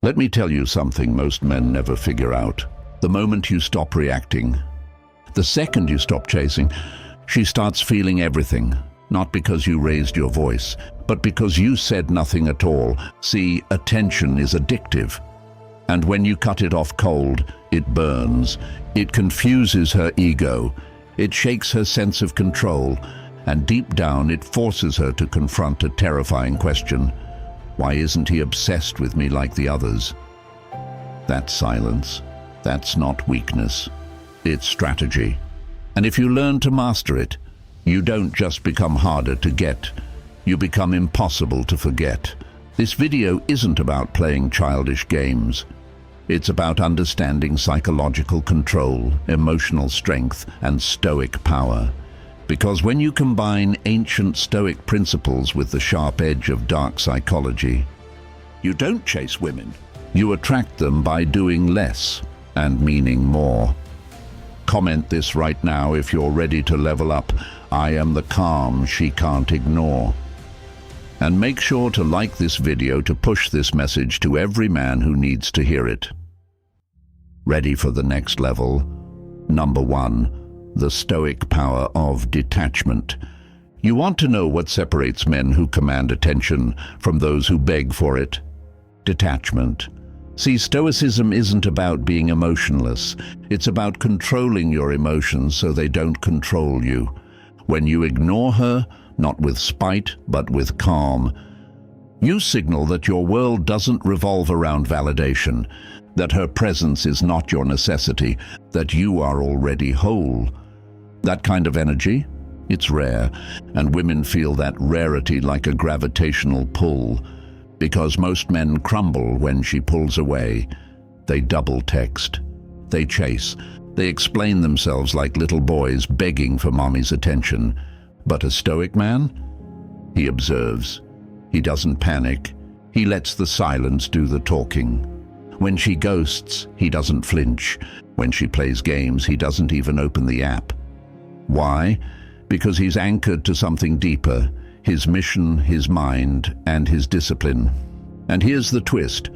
Let me tell you something most men never figure out. The moment you stop reacting, the second you stop chasing, she starts feeling everything. Not because you raised your voice, but because you said nothing at all. See, attention is addictive. And when you cut it off cold, it burns. It confuses her ego. It shakes her sense of control. And deep down, it forces her to confront a terrifying question. Why isn't he obsessed with me like the others? That's silence. That's not weakness. It's strategy. And if you learn to master it, you don't just become harder to get. You become impossible to forget. This video isn't about playing childish games. It's about understanding psychological control, emotional strength, and stoic power. Because when you combine ancient Stoic principles with the sharp edge of dark psychology, you don't chase women. You attract them by doing less and meaning more. Comment this right now if you're ready to level up. I am the calm she can't ignore. And make sure to like this video to push this message to every man who needs to hear it. Ready for the next level? Number 1. The Stoic power of detachment. You want to know what separates men who command attention from those who beg for it? Detachment. See, Stoicism isn't about being emotionless. It's about controlling your emotions so they don't control you. When you ignore her, not with spite, but with calm, you signal that your world doesn't revolve around validation, that her presence is not your necessity, that you are already whole. That kind of energy, it's rare, and women feel that rarity like a gravitational pull. Because most men crumble when she pulls away. They double text. They chase. They explain themselves like little boys begging for mommy's attention. But a Stoic man? He observes. He doesn't panic. He lets the silence do the talking. When she ghosts, he doesn't flinch. When she plays games, he doesn't even open the app. Why? Because he's anchored to something deeper. His mission, his mind, and his discipline. And here's the twist.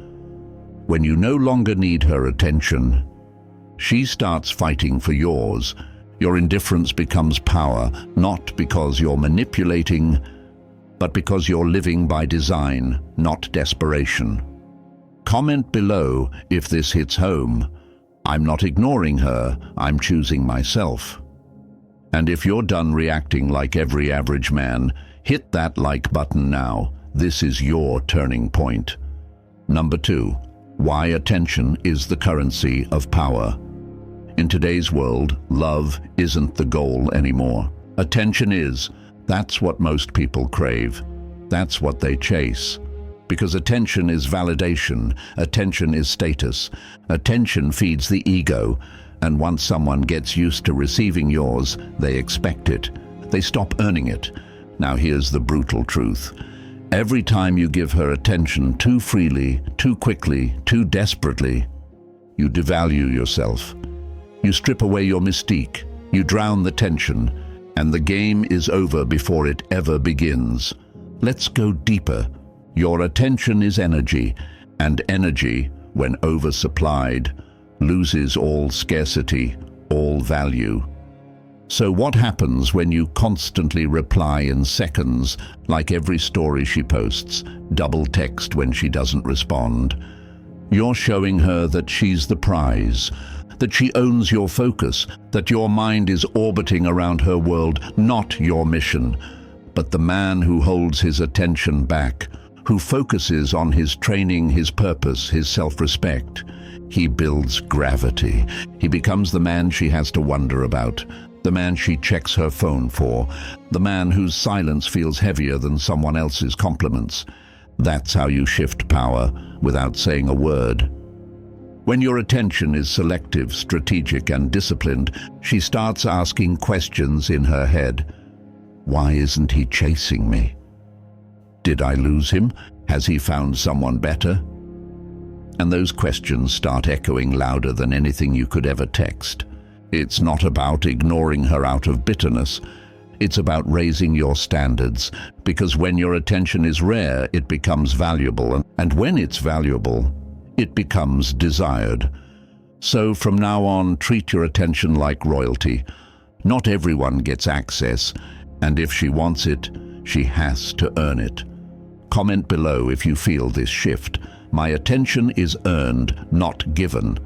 When you no longer need her attention, she starts fighting for yours. Your indifference becomes power, not because you're manipulating, but because you're living by design, not desperation. Comment below if this hits home. I'm not ignoring her, I'm choosing myself. And if you're done reacting like every average man, hit that like button now. This is your turning point. Number 2. Why attention is the currency of power. In today's world, love isn't the goal anymore. Attention is. That's what most people crave. That's what they chase. Because attention is validation. Attention is status. Attention feeds the ego. And once someone gets used to receiving yours, they expect it. They stop earning it. Now here's the brutal truth. Every time you give her attention too freely, too quickly, too desperately, you devalue yourself. You strip away your mystique. You drown the tension. And the game is over before it ever begins. Let's go deeper. Your attention is energy. And energy, when oversupplied, loses all scarcity, all value. So what happens when you constantly reply in seconds, like every story she posts, double text when she doesn't respond? You're showing her that she's the prize, that she owns your focus, that your mind is orbiting around her world, not your mission. But the man who holds his attention back, who focuses on his training, his purpose, his self-respect, he builds gravity. He becomes the man she has to wonder about, the man she checks her phone for, the man whose silence feels heavier than someone else's compliments. That's how you shift power without saying a word. When your attention is selective, strategic, and disciplined, she starts asking questions in her head. Why isn't he chasing me? Did I lose him? Has he found someone better? And those questions start echoing louder than anything you could ever text. It's not about ignoring her out of bitterness. It's about raising your standards, because when your attention is rare, it becomes valuable. And when it's valuable, it becomes desired. So from now on, treat your attention like royalty. Not everyone gets access, and if she wants it, she has to earn it. Comment below if you feel this shift. My attention is earned, not given.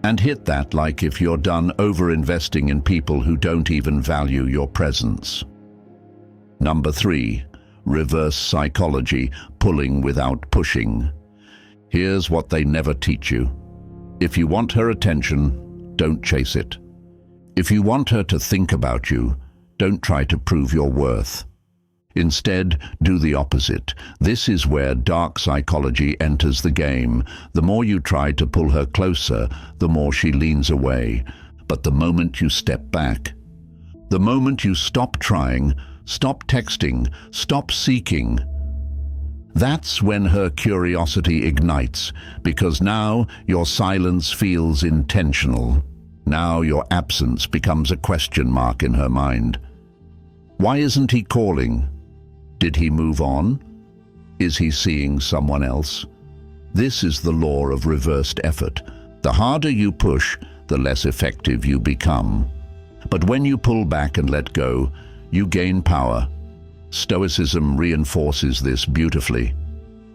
And hit that like if you're done over-investing in people who don't even value your presence. Number 3. Reverse psychology, pulling without pushing. Here's what they never teach you. If you want her attention, don't chase it. If you want her to think about you, don't try to prove your worth. Instead, do the opposite. This is where dark psychology enters the game. The more you try to pull her closer, the more she leans away. But the moment you step back, the moment you stop trying, stop texting, stop seeking, that's when her curiosity ignites, because now your silence feels intentional. Now your absence becomes a question mark in her mind. Why isn't he calling? Did he move on? Is he seeing someone else? This is the law of reversed effort. The harder you push, the less effective you become. But when you pull back and let go, you gain power. Stoicism reinforces this beautifully.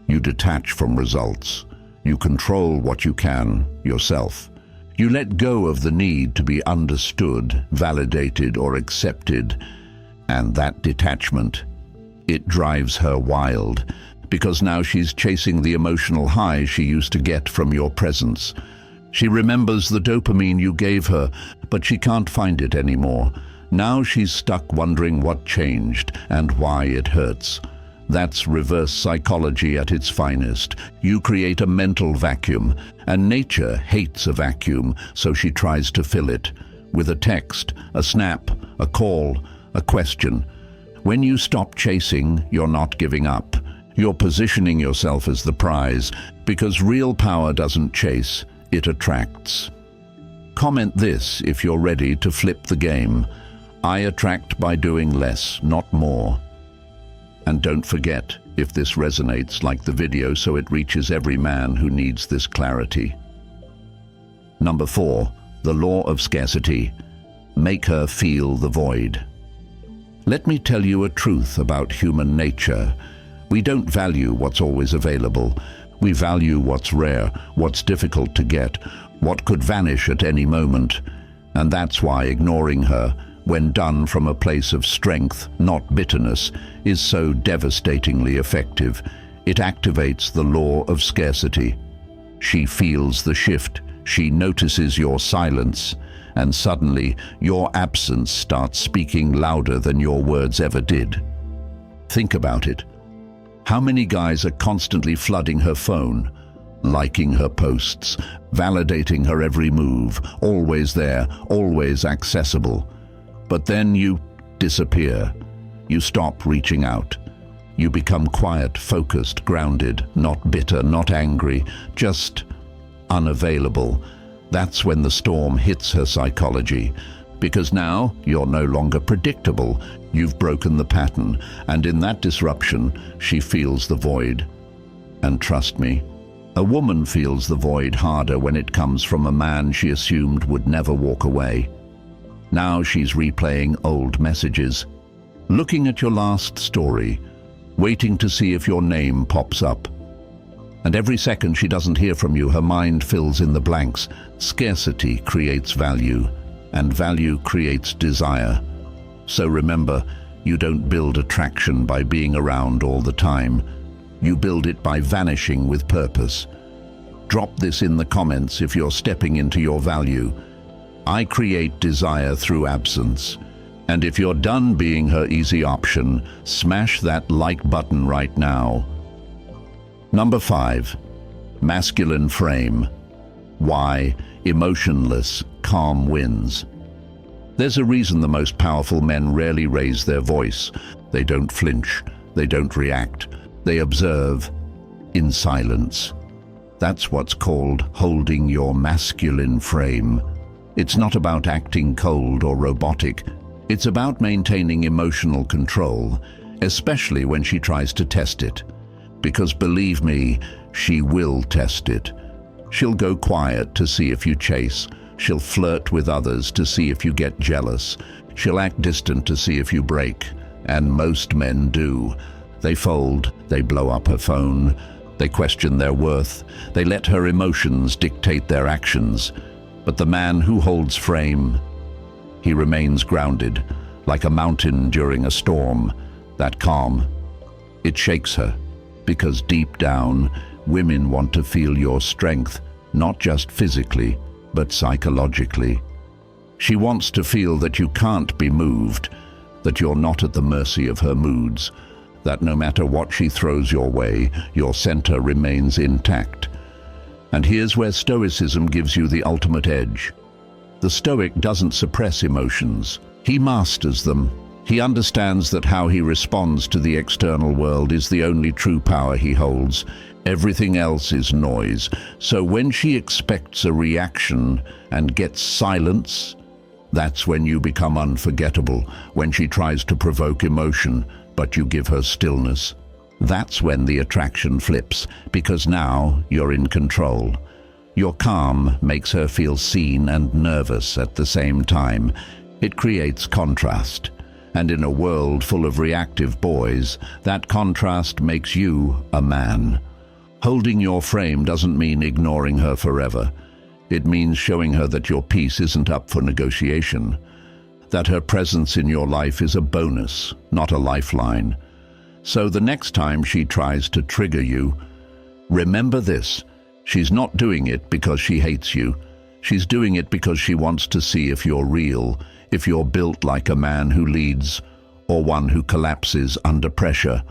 You detach from results. You control what you can, yourself. You let go of the need to be understood, validated, or accepted. And that detachment, it drives her wild, because now she's chasing the emotional high she used to get from your presence. She remembers the dopamine you gave her, but she can't find it anymore. Now she's stuck wondering what changed and why it hurts. That's reverse psychology at its finest. You create a mental vacuum, and nature hates a vacuum, so she tries to fill it with a text, a snap, a call, a question. When you stop chasing, you're not giving up. You're positioning yourself as the prize, because real power doesn't chase, it attracts. Comment this if you're ready to flip the game. I attract by doing less, not more. And don't forget, if this resonates, like the video so it reaches every man who needs this clarity. Number 4, the law of scarcity. Make her feel the void. Let me tell you a truth about human nature. We don't value what's always available. We value what's rare, what's difficult to get, what could vanish at any moment. And that's why ignoring her, when done from a place of strength, not bitterness, is so devastatingly effective. It activates the law of scarcity. She feels the shift. She notices your silence. And suddenly, your absence starts speaking louder than your words ever did. Think about it. How many guys are constantly flooding her phone, liking her posts, validating her every move, always there, always accessible? But then you disappear. You stop reaching out. You become quiet, focused, grounded, not bitter, not angry, just unavailable. That's when the storm hits her psychology, because now you're no longer predictable. You've broken the pattern, and in that disruption, she feels the void. And trust me, a woman feels the void harder when it comes from a man she assumed would never walk away. Now she's replaying old messages, looking at your last story, waiting to see if your name pops up. And every second she doesn't hear from you, her mind fills in the blanks. Scarcity creates value, and value creates desire. So remember, you don't build attraction by being around all the time. You build it by vanishing with purpose. Drop this in the comments if you're stepping into your value. I create desire through absence. And if you're done being her easy option, smash that like button right now. Number 5, masculine frame. Why emotionless, calm wins. There's a reason the most powerful men rarely raise their voice. They don't flinch, they don't react, they observe in silence. That's what's called holding your masculine frame. It's not about acting cold or robotic. It's about maintaining emotional control, especially when she tries to test it. Because believe me, she will test it. She'll go quiet to see if you chase. She'll flirt with others to see if you get jealous. She'll act distant to see if you break. And most men do. They fold, they blow up her phone, they question their worth, they let her emotions dictate their actions. But the man who holds frame, he remains grounded, like a mountain during a storm. That calm, it shakes her, because deep down, women want to feel your strength, not just physically, but psychologically. She wants to feel that you can't be moved, that you're not at the mercy of her moods, that no matter what she throws your way, your center remains intact. And here's where Stoicism gives you the ultimate edge. The Stoic doesn't suppress emotions. He masters them. He understands that how he responds to the external world is the only true power he holds. Everything else is noise. So when she expects a reaction and gets silence, that's when you become unforgettable. When she tries to provoke emotion, but you give her stillness, that's when the attraction flips, because now you're in control. Your calm makes her feel seen and nervous at the same time. It creates contrast. And in a world full of reactive boys, that contrast makes you a man. Holding your frame doesn't mean ignoring her forever. It means showing her that your peace isn't up for negotiation, that her presence in your life is a bonus, not a lifeline. So the next time she tries to trigger you, remember this: she's not doing it because she hates you. She's doing it because she wants to see if you're real, if you're built like a man who leads or one who collapses under pressure.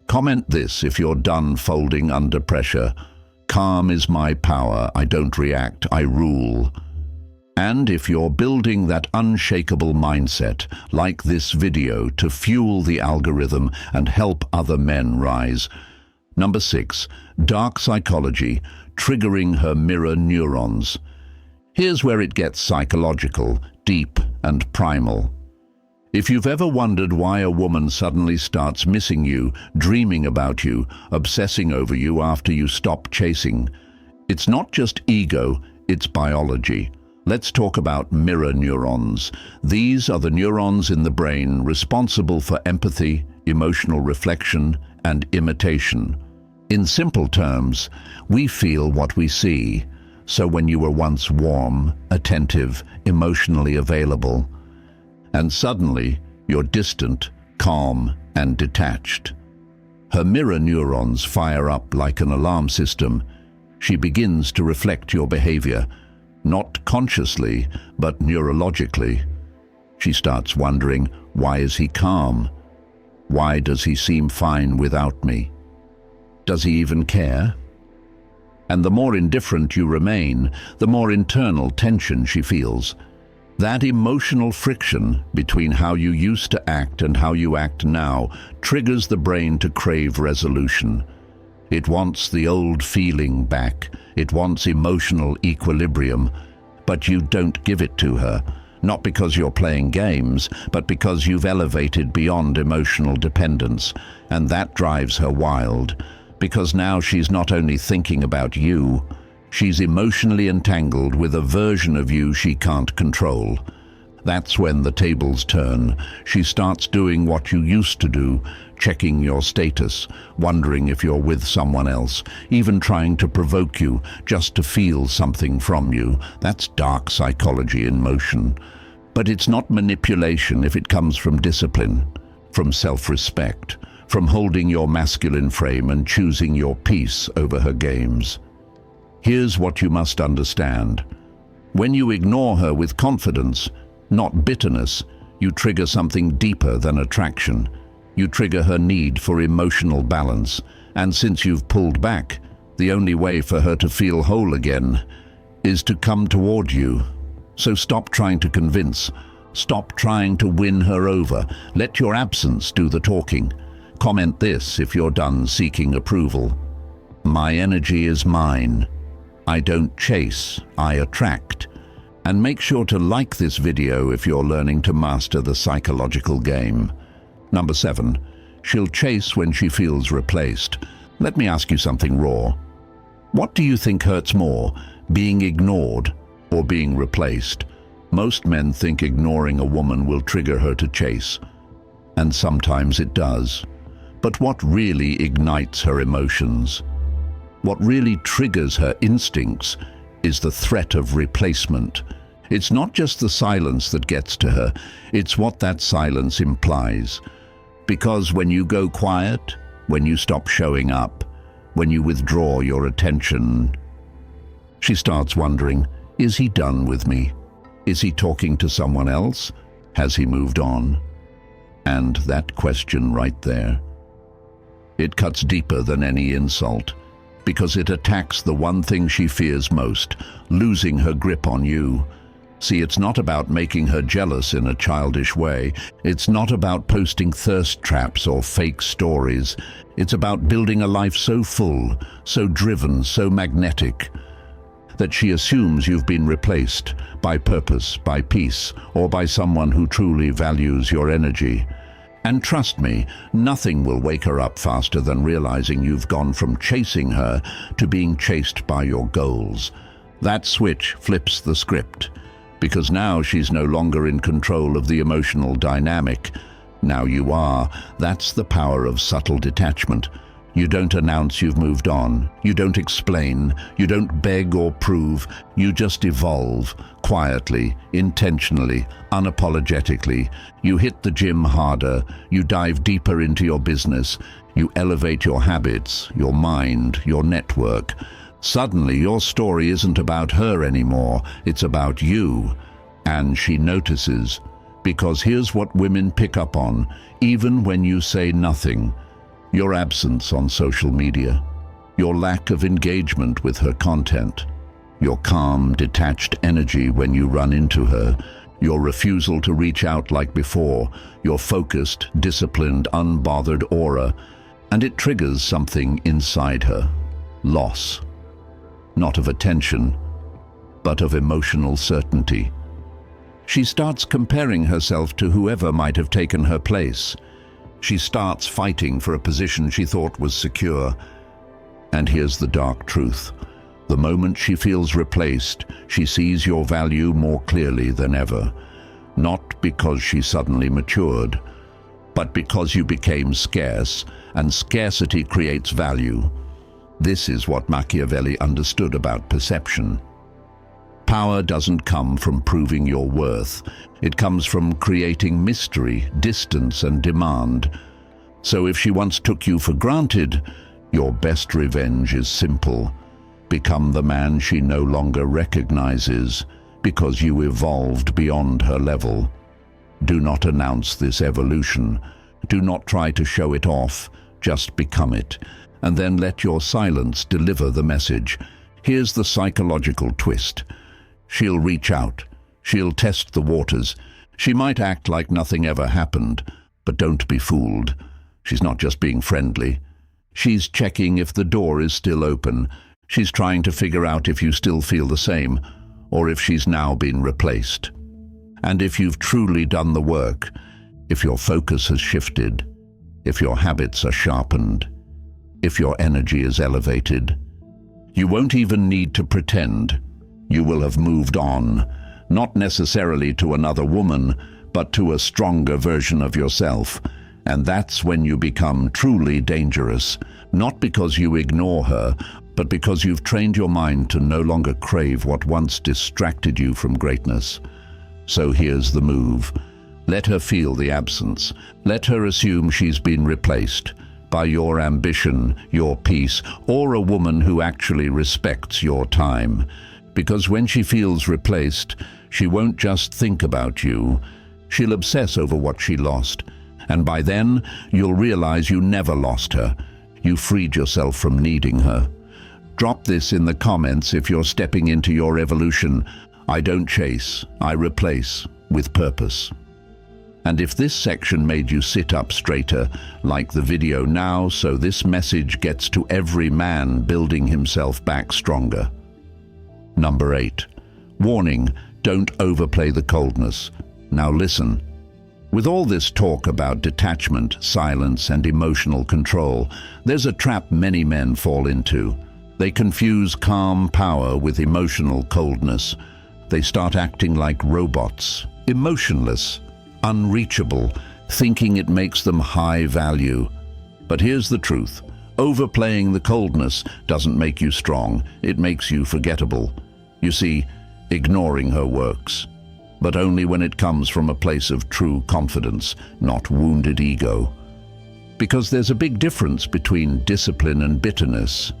Comment this if you're done folding under pressure. Calm is my power. I don't react, I rule. And if you're building that unshakable mindset, like this video, to fuel the algorithm and help other men rise. Number 6, dark psychology, triggering her mirror neurons. Here's where it gets psychological, deep and primal. If you've ever wondered why a woman suddenly starts missing you, dreaming about you, obsessing over you after you stop chasing, it's not just ego, it's biology. Let's talk about mirror neurons. These are the neurons in the brain responsible for empathy, emotional reflection, and imitation. In simple terms, we feel what we see. So when you were once warm, attentive, emotionally available, and suddenly you're distant, calm, and detached, her mirror neurons fire up like an alarm system. She begins to reflect your behavior, not consciously, but neurologically. She starts wondering, why is he calm? Why does he seem fine without me? Does he even care? And the more indifferent you remain, the more internal tension she feels. That emotional friction between how you used to act and how you act now triggers the brain to crave resolution. It wants the old feeling back. It wants emotional equilibrium. But you don't give it to her, not because you're playing games, but because you've elevated beyond emotional dependence. And that drives her wild, because now she's not only thinking about you, she's emotionally entangled with a version of you she can't control. That's when the tables turn. She starts doing what you used to do, checking your status, wondering if you're with someone else, even trying to provoke you just to feel something from you. That's dark psychology in motion. But it's not manipulation if it comes from discipline, from self-respect, from holding your masculine frame and choosing your peace over her games. Here's what you must understand. When you ignore her with confidence, not bitterness, you trigger something deeper than attraction. You trigger her need for emotional balance. And since you've pulled back, the only way for her to feel whole again is to come toward you. So stop trying to convince. Stop trying to win her over. Let your absence do the talking. Comment this if you're done seeking approval. My energy is mine. I don't chase, I attract. And make sure to like this video if you're learning to master the psychological game. Number 7, she'll chase when she feels replaced. Let me ask you something raw. What do you think hurts more, being ignored or being replaced? Most men think ignoring a woman will trigger her to chase, and sometimes it does. But what really ignites her emotions, what really triggers her instincts, is the threat of replacement. It's not just the silence that gets to her, it's what that silence implies. Because when you go quiet, when you stop showing up, when you withdraw your attention, she starts wondering, is he done with me? Is he talking to someone else? Has he moved on? And that question right there, it cuts deeper than any insult, because it attacks the one thing she fears most, losing her grip on you. See, it's not about making her jealous in a childish way. It's not about posting thirst traps or fake stories. It's about building a life so full, so driven, so magnetic, that she assumes you've been replaced by purpose, by peace, or by someone who truly values your energy. And trust me, nothing will wake her up faster than realizing you've gone from chasing her to being chased by your goals. That switch flips the script, because now she's no longer in control of the emotional dynamic. Now you are. That's the power of subtle detachment. You don't announce you've moved on. You don't explain. You don't beg or prove. You just evolve, quietly, intentionally, unapologetically. You hit the gym harder. You dive deeper into your business. You elevate your habits, your mind, your network. Suddenly, your story isn't about her anymore. It's about you. And she notices. Because here's what women pick up on, even when you say nothing. Your absence on social media, your lack of engagement with her content, your calm, detached energy when you run into her, your refusal to reach out like before, your focused, disciplined, unbothered aura, and it triggers something inside her. Loss. Not of attention, but of emotional certainty. She starts comparing herself to whoever might have taken her place. She starts fighting for a position she thought was secure. And here's the dark truth. The moment she feels replaced, she sees your value more clearly than ever. Not because she suddenly matured, but because you became scarce, and scarcity creates value. This is what Machiavelli understood about perception. Power doesn't come from proving your worth. It comes from creating mystery, distance, and demand. So if she once took you for granted, your best revenge is simple. Become the man she no longer recognizes, because you evolved beyond her level. Do not announce this evolution. Do not try to show it off. Just become it. And then let your silence deliver the message. Here's the psychological twist. She'll reach out. She'll test the waters. She might act like nothing ever happened, but don't be fooled. She's not just being friendly. She's checking if the door is still open. She's trying to figure out if you still feel the same, or if she's now been replaced. And if you've truly done the work, if your focus has shifted, if your habits are sharpened, if your energy is elevated, you won't even need to pretend. You will have moved on, not necessarily to another woman, but to a stronger version of yourself. And that's when you become truly dangerous, not because you ignore her, but because you've trained your mind to no longer crave what once distracted you from greatness. So here's the move. Let her feel the absence. Let her assume she's been replaced by your ambition, your peace, or a woman who actually respects your time. Because when she feels replaced, she won't just think about you. She'll obsess over what she lost. And by then, you'll realize you never lost her. You freed yourself from needing her. Drop this in the comments if you're stepping into your evolution. I don't chase, I replace with purpose. And if this section made you sit up straighter, like the video now so this message gets to every man building himself back stronger. Number 8. Warning, don't overplay the coldness. Now listen. With all this talk about detachment, silence, and emotional control, there's a trap many men fall into. They confuse calm power with emotional coldness. They start acting like robots, emotionless, unreachable, thinking it makes them high value. But here's the truth. Overplaying the coldness doesn't make you strong, it makes you forgettable. You see, ignoring her works, but only when it comes from a place of true confidence, not wounded ego. Because there's a big difference between discipline and bitterness.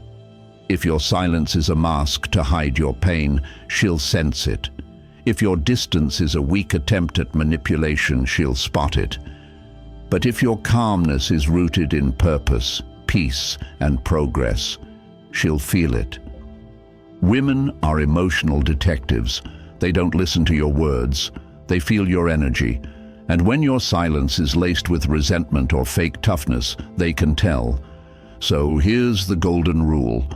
If your silence is a mask to hide your pain, she'll sense it. If your distance is a weak attempt at manipulation, she'll spot it. But if your calmness is rooted in purpose, peace, and progress, she'll feel it. Women are emotional detectives. They don't listen to your words. They feel your energy. And when your silence is laced with resentment or fake toughness, they can tell. So here's the golden rule.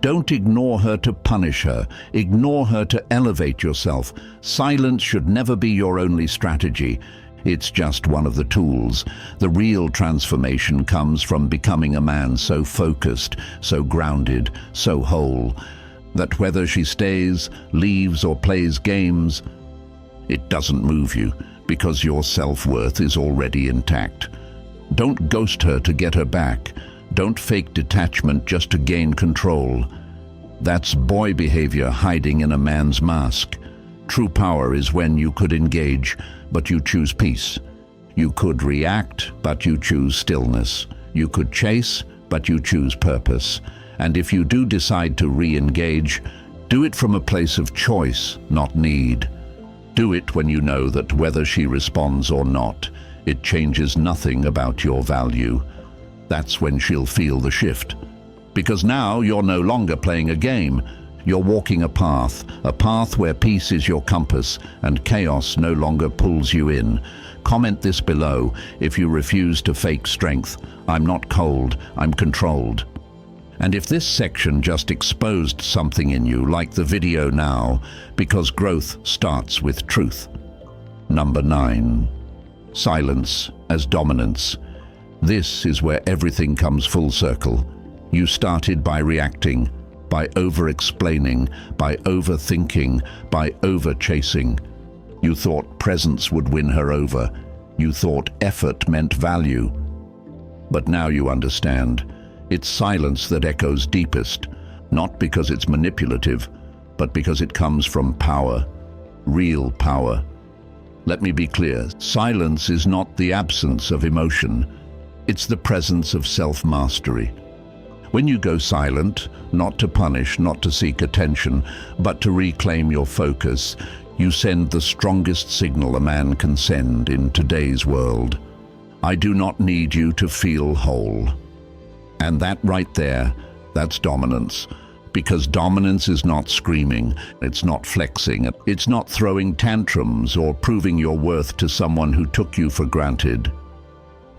Don't ignore her to punish her. Ignore her to elevate yourself. Silence should never be your only strategy. It's just one of the tools. The real transformation comes from becoming a man so focused, so grounded, so whole, that whether she stays, leaves, or plays games, it doesn't move you, because your self-worth is already intact. Don't ghost her to get her back. Don't fake detachment just to gain control. That's boy behavior hiding in a man's mask. True power is when you could engage, but you choose peace. You could react, but you choose stillness. You could chase, but you choose purpose. And if you do decide to re-engage, do it from a place of choice, not need. Do it when you know that whether she responds or not, it changes nothing about your value. That's when she'll feel the shift. Because now you're no longer playing a game. You're walking a path where peace is your compass and chaos no longer pulls you in. Comment this below if you refuse to fake strength. I'm not cold, I'm controlled. And if this section just exposed something in you, like the video now, because growth starts with truth. Number 9. Silence as dominance. This is where everything comes full circle. You started by reacting, by over-explaining, by overthinking, by over-chasing. You thought presence would win her over. You thought effort meant value. But now you understand. It's silence that echoes deepest, not because it's manipulative, but because it comes from power, real power. Let me be clear, silence is not the absence of emotion. It's the presence of self-mastery. When you go silent, not to punish, not to seek attention, but to reclaim your focus, you send the strongest signal a man can send in today's world. I do not need you to feel whole. And that right there, that's dominance. Because dominance is not screaming, it's not flexing, it's not throwing tantrums or proving your worth to someone who took you for granted.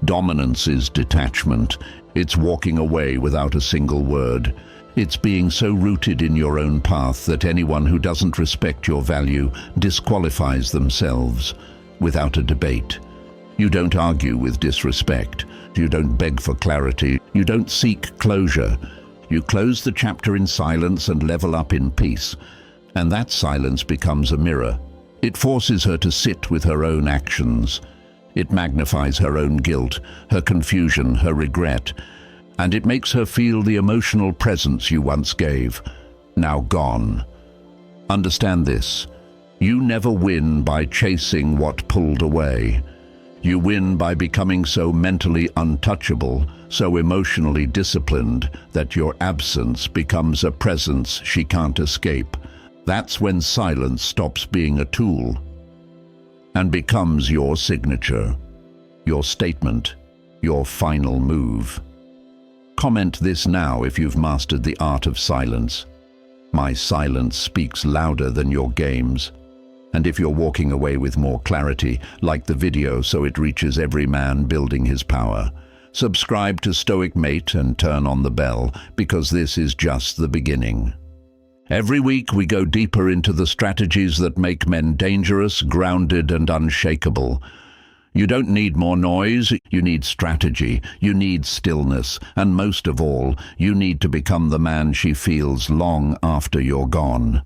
Dominance is detachment. It's walking away without a single word. It's being so rooted in your own path that anyone who doesn't respect your value disqualifies themselves without a debate. You don't argue with disrespect. You don't beg for clarity. You don't seek closure. You close the chapter in silence and level up in peace. And that silence becomes a mirror. It forces her to sit with her own actions. It magnifies her own guilt, her confusion, her regret, and it makes her feel the emotional presence you once gave, now gone. Understand this. You never win by chasing what pulled away. You win by becoming so mentally untouchable, so emotionally disciplined, that your absence becomes a presence she can't escape. That's when silence stops being a tool and becomes your signature, your statement, your final move. Comment this now if you've mastered the art of silence. My silence speaks louder than your games. And if you're walking away with more clarity, like the video so it reaches every man building his power. Subscribe to Stoic Mate and turn on the bell, because this is just the beginning. Every week we go deeper into the strategies that make men dangerous, grounded, and unshakable. You don't need more noise, you need strategy, you need stillness, and most of all, you need to become the man she feels long after you're gone.